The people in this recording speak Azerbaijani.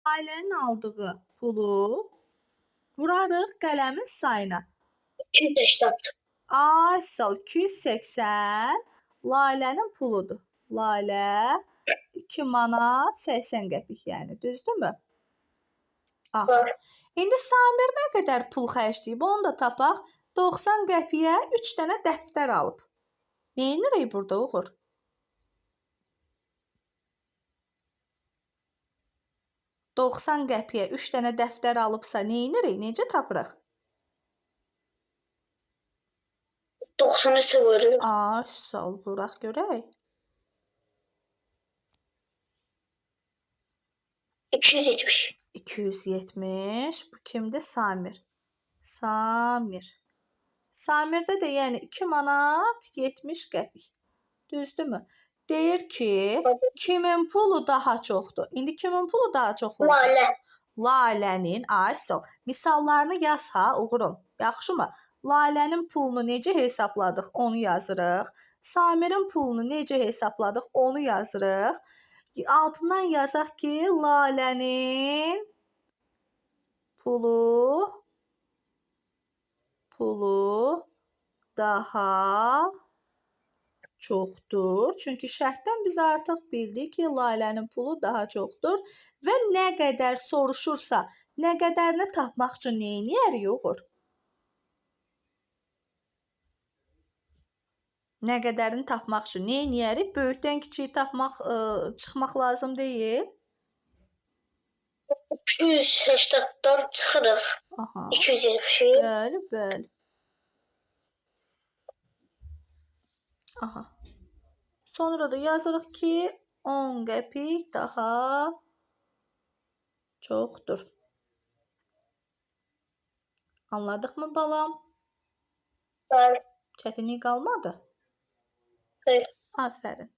Ailənin aldığı pulu vurarıq qələmin sayına. 280. Ay sağ ol, 280 Lalənin puludur. Lalə 2 manat 80 qəpik, yəni düzdürmü? Aha. Var. İndi Samir nə qədər pul xərcləyib, onu da tapaq. 90 qəpiyə 3 dənə dəftər alıb. Neynirik burada Uğur? $90 qəpiyə 3 dənə dəftər alıbsa neynirik? Necə tapırıq? 93 vuruyor. Ay, sağ ol, vuraq görək. 270. 270. Bu kimdir? Samir. Samirdə də yəni 2 manat 70 qəpik. Düzdürmü? Deyir ki, kimin pulu daha çoxdur? İndi kimin pulu daha çox oldu? Lalə. Lalənin, ay sağ ol. Misallarını yaz ha, Uğurum. Yaxşımı? Lalənin pulunu necə hesabladıq? Onu yazırıq. Samirin pulunu necə hesabladıq? Onu yazırıq. Altından yazaq ki, Lalənin pulu daha çoxdur. Çünki şərtdən biz artıq bildik ki, Lalənin pulu daha çoxdur və nə qədər soruşursa, nə qədərini tapmaq üçün nə edərik, Uğur? Nə qədərini tapmaq üçün nə edərik? Böyükdən kiçiyi tapmaq, çıxmaq lazım deyil. 280-dan çıxırıq. Aha. 270. Bəli. Aha. Sonra da yazırıq ki, 10 qəpik daha çoxdur. Anladıqmı balam? Bəli. Çətinlik qalmadı? Xeyr. Afərin.